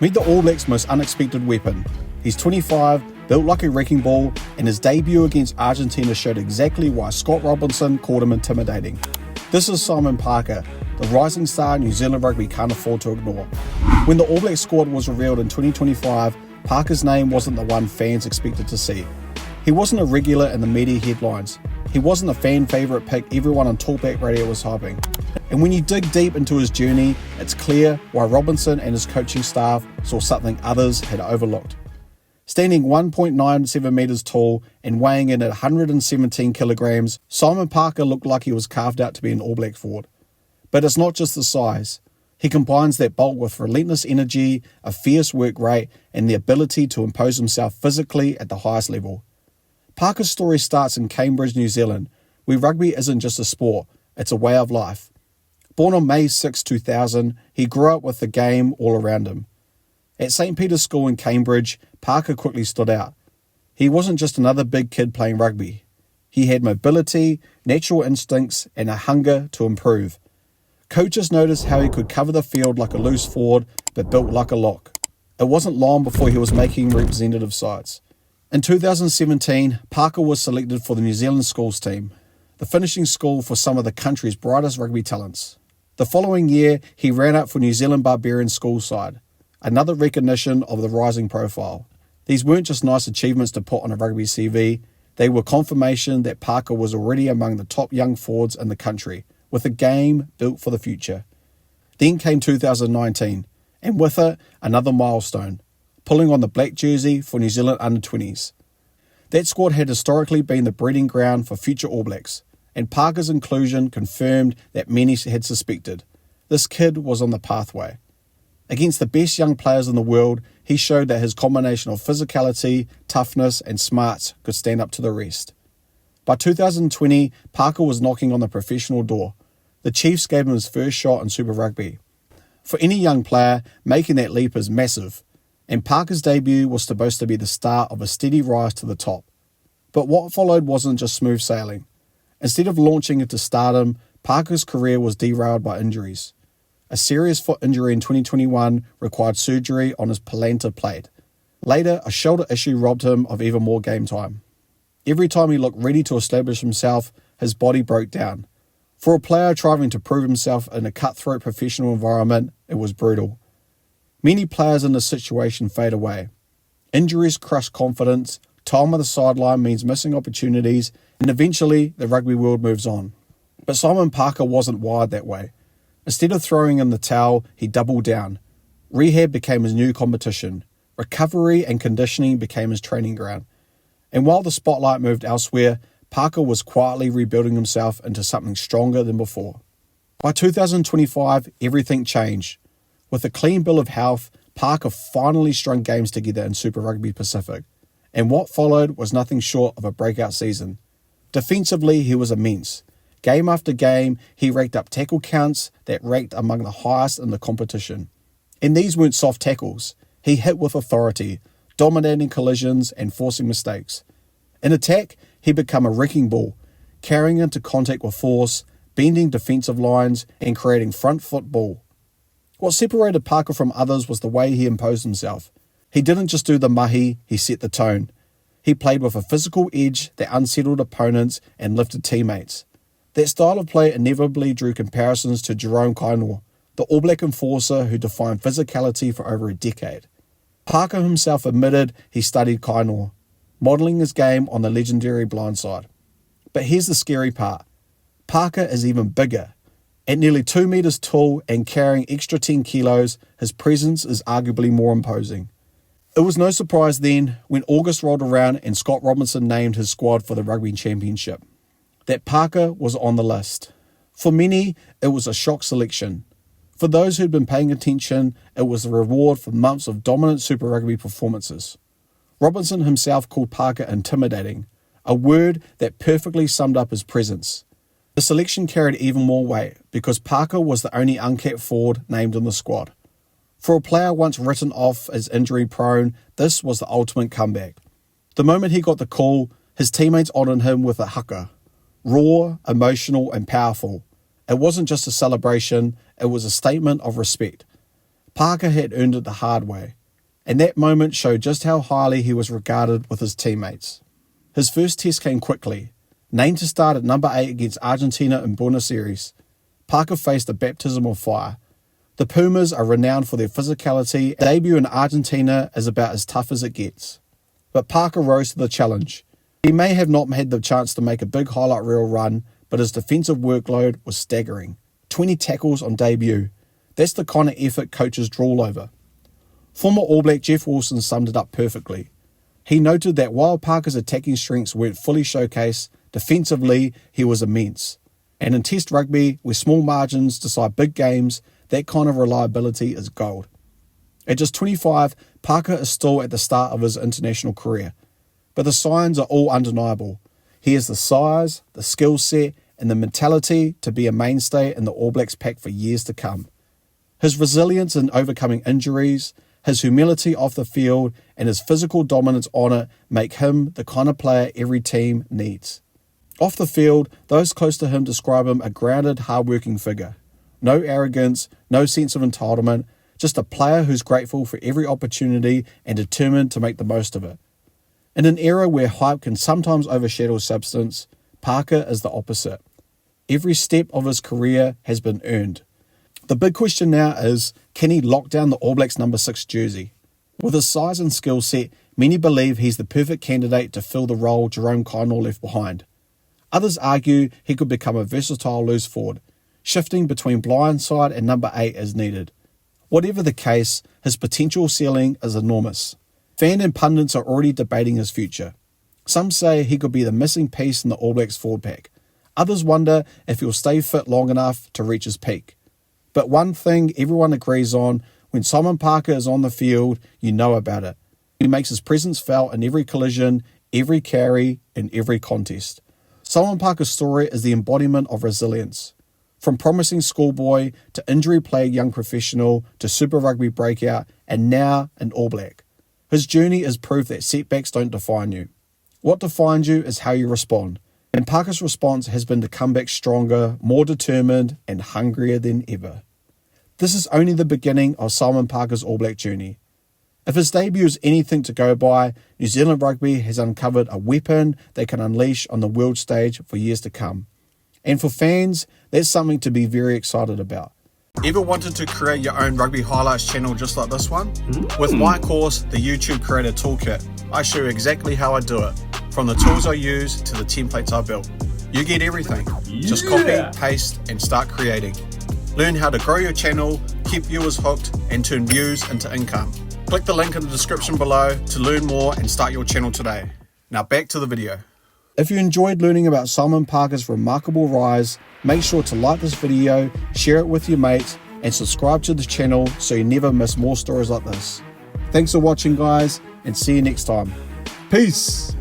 Meet the All Blacks' most unexpected weapon. He's 25, built like a wrecking ball, and his debut against Argentina showed exactly why Scott Robinson called him intimidating. This is Simon Parker, the rising star New Zealand rugby can't afford to ignore. When the All Blacks squad was revealed in 2025, Parker's name wasn't the one fans expected to see. He wasn't a regular in the media headlines. He wasn't a fan favourite pick everyone on Talkback Radio was hyping. And when you dig deep into his journey, it's clear why Robinson and his coaching staff saw something others had overlooked. Standing 1.97 metres tall and weighing in at 117 kilograms, Simon Parker looked like he was carved out to be an All Black forward. But it's not just the size. He combines that bulk with relentless energy, a fierce work rate, and the ability to impose himself physically at the highest level. Parker's story starts in Cambridge, New Zealand, where rugby isn't just a sport, it's a way of life. Born on May 6, 2000, he grew up with the game all around him. At St. Peter's School in Cambridge, Parker quickly stood out. He wasn't just another big kid playing rugby. He had mobility, natural instincts, and a hunger to improve. Coaches noticed how he could cover the field like a loose forward, but built like a lock. It wasn't long before he was making representative sides. In 2017, Parker was selected for the New Zealand schools team, the finishing school for some of the country's brightest rugby talents. The following year, he ran up for New Zealand Barbarian school side, another recognition of the rising profile. These weren't just nice achievements to put on a rugby CV, they were confirmation that Parker was already among the top young forwards in the country, with a game built for the future. Then came 2019, and with it, another milestone, pulling on the black jersey for New Zealand under-20s. That squad had historically been the breeding ground for future All Blacks, and Parker's inclusion confirmed that many had suspected. This kid was on the pathway. Against the best young players in the world, he showed that his combination of physicality, toughness, and smarts could stand up to the rest. By 2020, Parker was knocking on the professional door. The Chiefs gave him his first shot in Super Rugby. For any young player, making that leap is massive, and Parker's debut was supposed to be the start of a steady rise to the top. But what followed wasn't just smooth sailing. Instead of launching into stardom, Parker's career was derailed by injuries. A serious foot injury in 2021 required surgery on his plantar plate. Later, a shoulder issue robbed him of even more game time. Every time he looked ready to establish himself, his body broke down. For a player trying to prove himself in a cutthroat professional environment, it was brutal. Many players in this situation fade away. Injuries crush confidence, time on the sideline means missing opportunities, and eventually the rugby world moves on. But Simon Parker wasn't wired that way. Instead of throwing in the towel, he doubled down. Rehab became his new competition. Recovery and conditioning became his training ground. And while the spotlight moved elsewhere, Parker was quietly rebuilding himself into something stronger than before. By 2025, everything changed. With a clean bill of health, Parker finally strung games together in Super Rugby Pacific, and what followed was nothing short of a breakout season. Defensively, he was immense. Game after game, he raked up tackle counts that ranked among the highest in the competition. And these weren't soft tackles. He hit with authority, dominating collisions and forcing mistakes. In attack, he became a wrecking ball, carrying into contact with force, bending defensive lines, and creating front foot ball. What separated Parker from others was the way he imposed himself. He didn't just do the mahi, he set the tone. He played with a physical edge that unsettled opponents and lifted teammates. That style of play inevitably drew comparisons to Jerome Kainoa, the All Black enforcer who defined physicality for over a decade. Parker himself admitted he studied Kainoa, modelling his game on the legendary blindside. But here's the scary part. Parker is even bigger. At nearly 2 metres tall and carrying extra 10 kilos, his presence is arguably more imposing. It was no surprise then, when August rolled around and Scott Robinson named his squad for the Rugby Championship, that Parker was on the list. For many, it was a shock selection. For those who'd been paying attention, it was the reward for months of dominant Super Rugby performances. Robinson himself called Parker intimidating, a word that perfectly summed up his presence. The selection carried even more weight because Parker was the only uncapped forward named in the squad. For a player once written off as injury-prone, this was the ultimate comeback. The moment he got the call, his teammates honoured him with a haka. Raw, emotional and powerful. It wasn't just a celebration, it was a statement of respect. Parker had earned it the hard way, and that moment showed just how highly he was regarded with his teammates. His first test came quickly. Named to start at number 8 against Argentina in Buenos Aires, Parker faced a baptism of fire. The Pumas are renowned for their physicality. Debut in Argentina is about as tough as it gets. But Parker rose to the challenge. He may have not had the chance to make a big highlight reel run, but his defensive workload was staggering. 20 tackles on debut. That's the kind of effort coaches drool over. Former All Black Jeff Wilson summed it up perfectly. He noted that while Parker's attacking strengths weren't fully showcased, defensively he was immense. And in Test rugby, where small margins decide big games, that kind of reliability is gold. At just 25, Parker is still at the start of his international career. But the signs are all undeniable. He has the size, the skill set, and the mentality to be a mainstay in the All Blacks pack for years to come. His resilience in overcoming injuries, his humility off the field, and his physical dominance on it make him the kind of player every team needs. Off the field, those close to him describe him a grounded, hard-working figure. No arrogance, no sense of entitlement, just a player who's grateful for every opportunity and determined to make the most of it. In an era where hype can sometimes overshadow substance, Parker is the opposite. Every step of his career has been earned. The big question now is, can he lock down the All Blacks number 6 jersey? With his size and skill set, many believe he's the perfect candidate to fill the role Jerome Kainor left behind. Others argue he could become a versatile loose forward, shifting between blindside and number 8 as needed. Whatever the case, his potential ceiling is enormous. Fan and pundits are already debating his future. Some say he could be the missing piece in the All Blacks forward pack. Others wonder if he'll stay fit long enough to reach his peak. But one thing everyone agrees on, when Simon Parker is on the field, you know about it. He makes his presence felt in every collision, every carry, and every contest. Simon Parker's story is the embodiment of resilience. From promising schoolboy to injury-plagued young professional to Super Rugby breakout and now an All Black. His journey is proof that setbacks don't define you. What defines you is how you respond. And Parker's response has been to come back stronger, more determined, and hungrier than ever. This is only the beginning of Simon Parker's All Black journey. If his debut is anything to go by, New Zealand rugby has uncovered a weapon they can unleash on the world stage for years to come. And for fans, that's something to be very excited about. Ever wanted to create your own rugby highlights channel just like this one? With my course, the YouTube Creator Toolkit, I show you exactly how I do it, from the tools I use to the templates I built. You get everything. Just copy, paste, and start creating. Learn how to grow your channel, keep viewers hooked, and turn views into income. Click the link in the description below to learn more and start your channel today. Now back to the video. If you enjoyed learning about Simon Parker's remarkable rise, make sure to like this video, share it with your mates, and subscribe to the channel so you never miss more stories like this. Thanks for watching, guys, and see you next time. Peace!